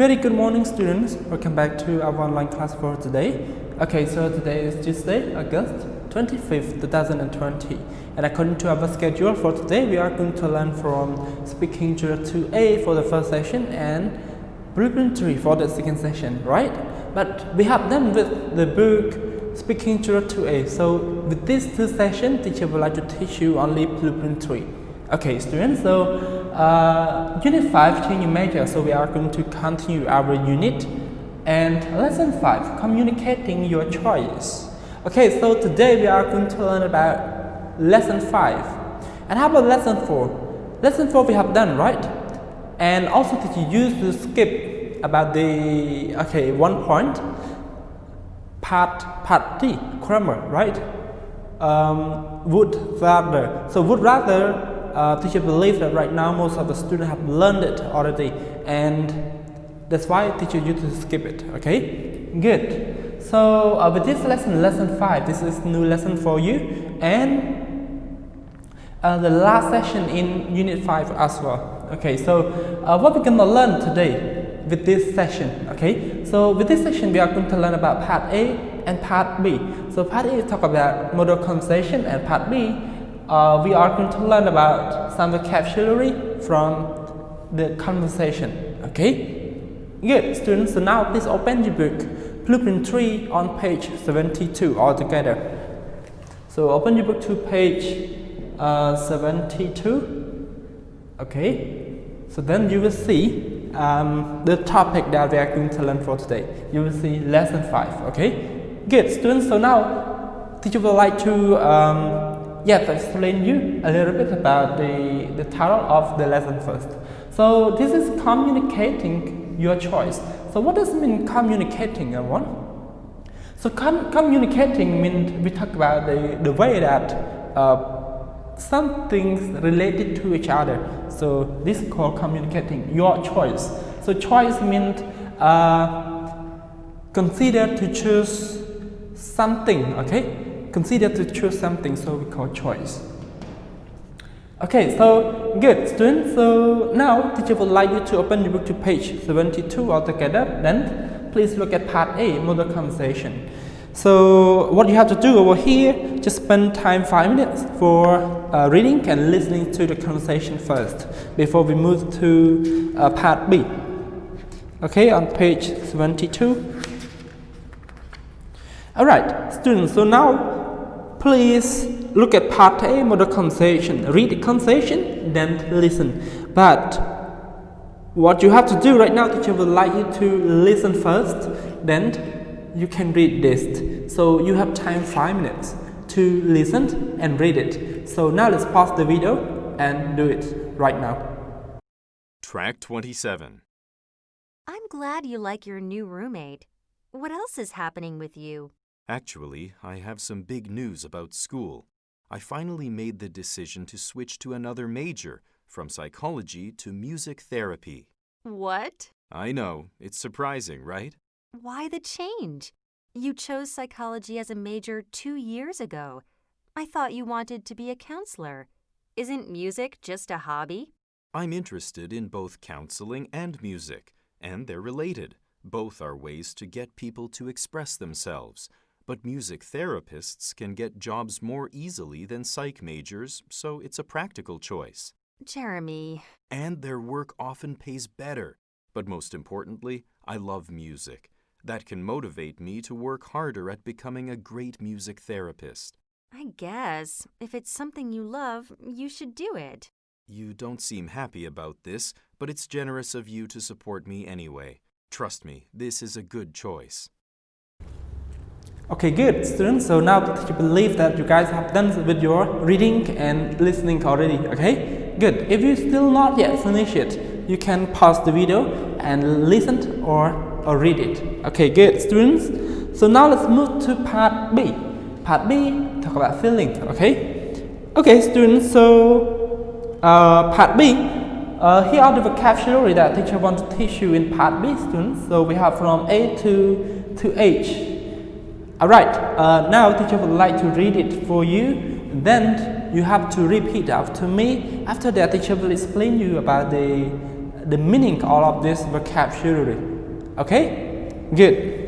Very good morning, students. Welcome back to our online class for today. Okay, so today is Tuesday, August 25th, 2020. And according to our schedule for today, we are going to learn from Speaking Drill 2A for the first session and Blueprint 3 for the second session, right? But we have done with the book Speaking Drill 2A. So with these two sessions, teacher would like to teach you only Blueprint 3. Okay, students, so Unit 5, change your major. So we are going to continue our unit. And Lesson 5, communicating your choice. Okay, so today we are going to learn about Lesson 5. And how about Lesson 4? Lesson 4 we have done, right? And also teacher used to skip about the, okay, one point. Part D, grammar, right? Would rather. So would rather, teacher believes that right now most of the students have learned it already, and that's why teacher used to skip it. Okay, good. So with this lesson, lesson 5, this is new lesson for you, and the last session in unit 5 as well. Okay, so what we're gonna learn today with this session. Okay, so with this session we are going to learn about part A and part B. So part A talk about model conversation, and part B we are going to learn about some vocabulary from the conversation. Okay, good, students. So now please open your book, Blueprint 3 on page 72 all together. So open your book to page 72. Okay, so then you will see the topic that we are going to learn for today. You will see lesson 5. Okay, good, students. So now teacher would like to to explain you a little bit about the title of the lesson first. So this is communicating your choice. So what does it mean communicating, everyone? So communicating means we talk about the way that some things related to each other. So this is called communicating your choice. So choice means consider to choose something, okay? Consider to choose something, so we call choice. Okay, so good, students. So now teacher would like you to open your book to page 72 altogether. Then please look at part A, model conversation. So what you have to do over here, just spend time 5 minutes for reading and listening to the conversation first before we move to part B. Okay, on page 72. Alright, students, so now please look at part A, model conversation. Read the conversation, then listen. But what you have to do right now, teacher would like you to listen first, then you can read this. So you have time 5 minutes to listen and read it. So now let's pause the video and do it right now. Track 27. I'm glad you like your new roommate. What else is happening with you? Actually, I have some big news about school. I finally made the decision to switch to another major, from psychology to music therapy. What? I know, it's surprising, right? Why the change? You chose psychology as a major 2 years ago. I thought you wanted to be a counselor. Isn't music just a hobby? I'm interested in both counseling and music, and they're related. Both are ways to get people to express themselves. But music therapists can get jobs more easily than psych majors, so it's a practical choice. Jeremy. And their work often pays better. But most importantly, I love music. That can motivate me to work harder at becoming a great music therapist. I guess if it's something you love, you should do it. You don't seem happy about this, but it's generous of you to support me anyway. Trust me, this is a good choice. Okay, good, students. So now teacher believes that you guys have done with your reading and listening already. Okay, good. If you still not yet finish it, you can pause the video and listen or read it. Okay, good, students. So now let's move to part B. Part B talk about feeling. Okay, okay, students. So part B. Here are the vocabulary that teacher wants to teach you in part B, students. So we have from A to H. Alright, now teacher would like to read it for you. Then you have to repeat after me. After that, teacher will explain you about the the meaning all of this vocabulary. Okay, good.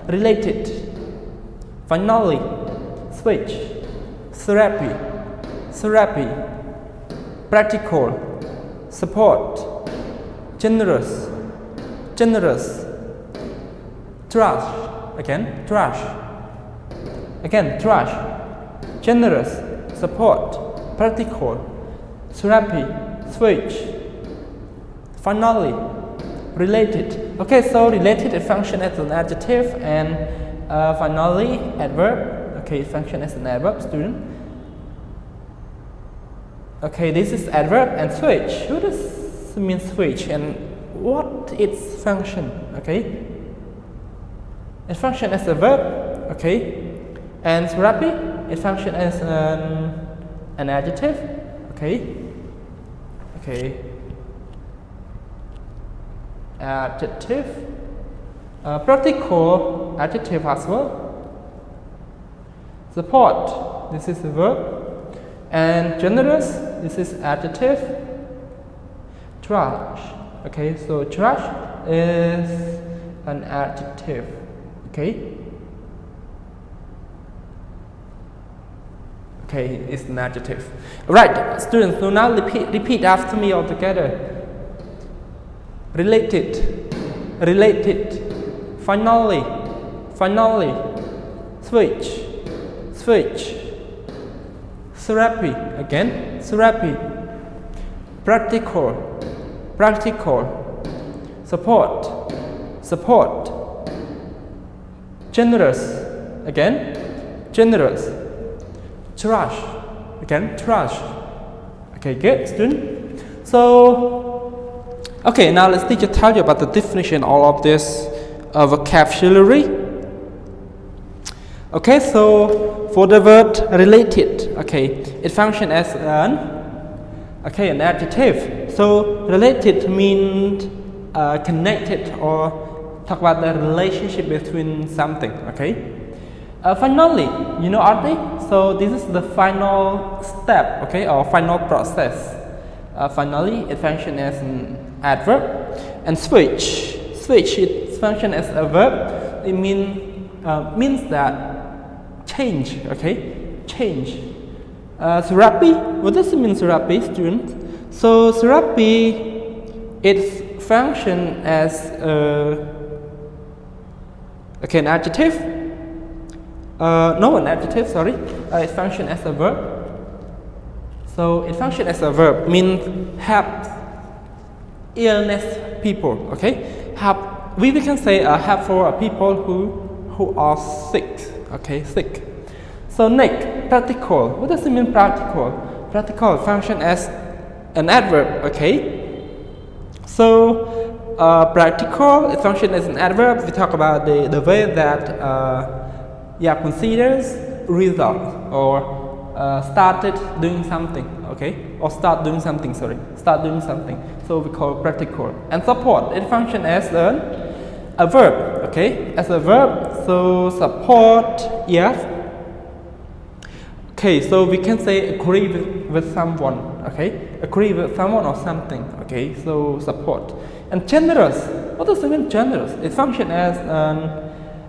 Related, finally, switch, therapy, practical, support, generous, trash, again, generous, support, practical, therapy, switch, finally, related. Okay, so related, it functions as an adjective, and finally, adverb. Okay, it functions as an adverb, student. Okay, this is adverb, and switch. What does it mean, switch, and what its function? Okay, it functions as a verb. Okay, and therapy, it functions as an adjective. Okay, adjective, practical adjective as well. Support, this is a verb, and generous, this is adjective. Trash, okay, so trash is an adjective. Okay, it's an adjective. Right, students, so now repeat after me all together. Related, finally, switch, therapy, again, therapy, practical, support, generous, again, generous, trash, again, trash. Okay, good, student. So, okay, now let's teacher tell you about the definition of all of this vocabulary. Okay, so for the word related, okay, it functions as an adjective. So related means connected, or talk about the relationship between something. Okay. Finally, you know, Artie? So this is the final step, okay, or final process. Finally, it functions as an adverb, and switch, it functions as a verb. It means that change, okay, change. Therapy, what does it mean, therapy, students? So therapy, it functions as an adjective. An adjective, sorry. It functions as a verb. So it functions as a verb, means help illness people. Okay, help. We can say help for people who are sick. Okay, sick. So next, practical. What does it mean, practical? Practical functions as an adverb. Okay. So practical, it functions as an adverb. We talk about the way that considers result, or started doing something, okay, or start doing something. So we call it practical. And support, it functions as a verb, okay, as a verb. So support, yes. Okay, so we can say agree with someone, okay, agree with someone or something, okay. So support. And generous, what does it mean, generous? It functions as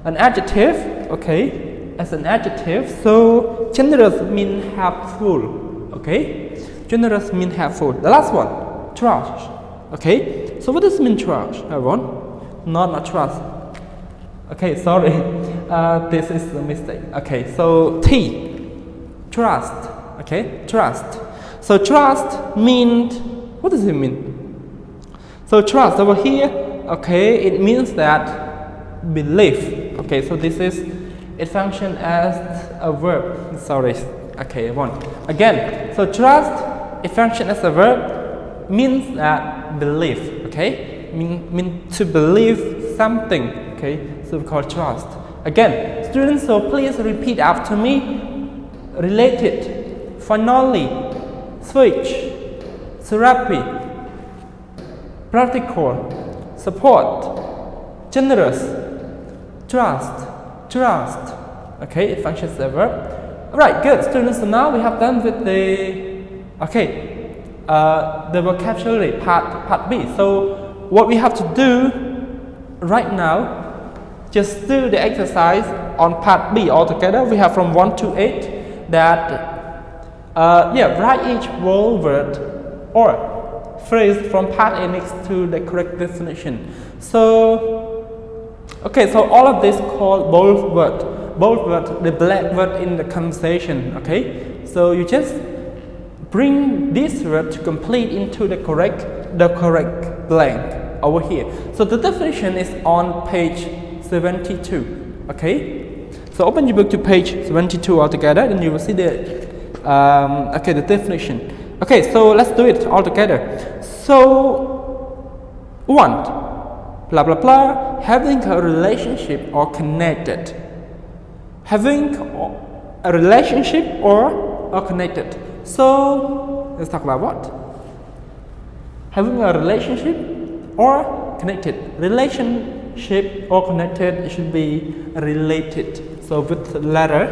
an adjective, okay, as an adjective. So generous means helpful, okay, generous means helpful. The last one, trash, okay. So what does it mean, trash, everyone? Not trust. Okay, sorry, this is a mistake. Okay, so T, trust, okay, trust. So trust means, what does it mean? So trust over here, okay, it means that belief. Okay, so this is, it functions as a verb. Sorry. Okay, again. So trust, it functions as a verb, means that belief. Okay, mean to believe something. Okay, so we call trust. Again, students, so please repeat after me. Related, finally, switch, therapy, practical, support, generous, trust. Okay, it functions as a verb. Alright, good, students. So now we have done with the the vocabulary part B. So what we have to do right now, just do the exercise on part B altogether. We have from 1 to 8 that write each word or phrase from part A next to the correct definition. So okay, so all of this called bold word, the black word in the conversation. Okay, so you just bring this word to complete into the correct blank over here. So the definition is on page 72. Okay, so open your book to page 72 altogether, and you will see the the definition. Okay, so let's do it all together. So, want, blah blah blah, having a relationship or connected. Having a relationship or connected. So, let's talk about what? Having a relationship or connected. Relationship or connected, it should be related. So, with letter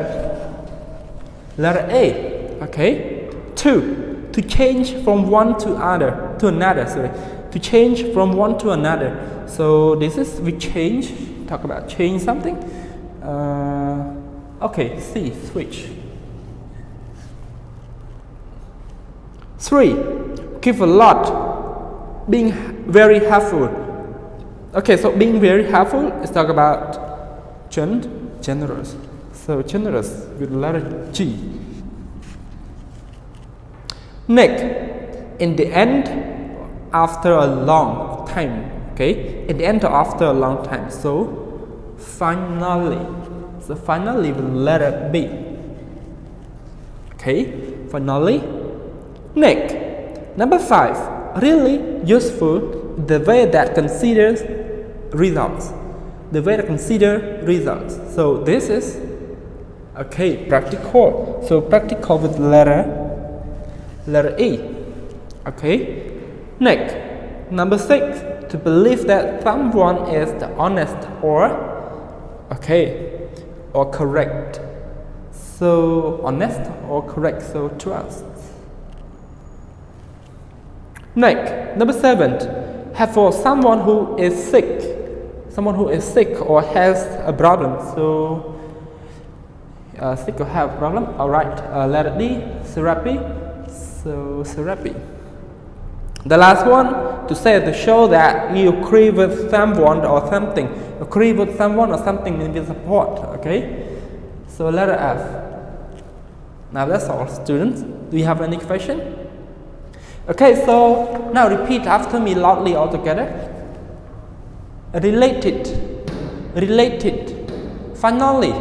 A. Okay. 2. To change from one to another. Sorry, to change from one to another. So this is we change. Talk about change something. Okay, C, switch. 3. Give a lot. Being very helpful. Okay, so being very helpful is talk about generous. So generous with letter G. Next, in the end, after a long time. Okay, in the end or after a long time. So finally. So finally with letter B. Okay, finally. Next, number 5. Really useful, the way that considers results. The way that consider results. So this is practical. So practical with letter E. Okay. Next, number 6. To believe that someone is the honest or correct. So honest or correct. So trust. Next, number 7. Have for someone who is sick. Someone who is sick or has a problem. So sick or have a problem. Alright. Letter D. Therapy. So therapy. The last one, to show that you agree with someone or something. Agree with someone or something with support. Okay. So letter F. Now that's all, students. Do you have any question? Okay. So now repeat after me loudly all together. Related. Finally.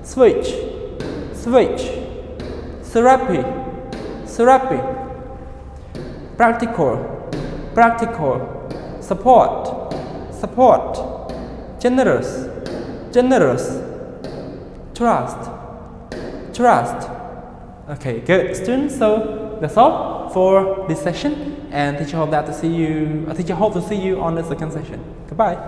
Switch. Therapy. Practical. Support. Generous. Trust. Okay, good, students. So that's all for this session, and teacher hope to see you on the second session. Goodbye.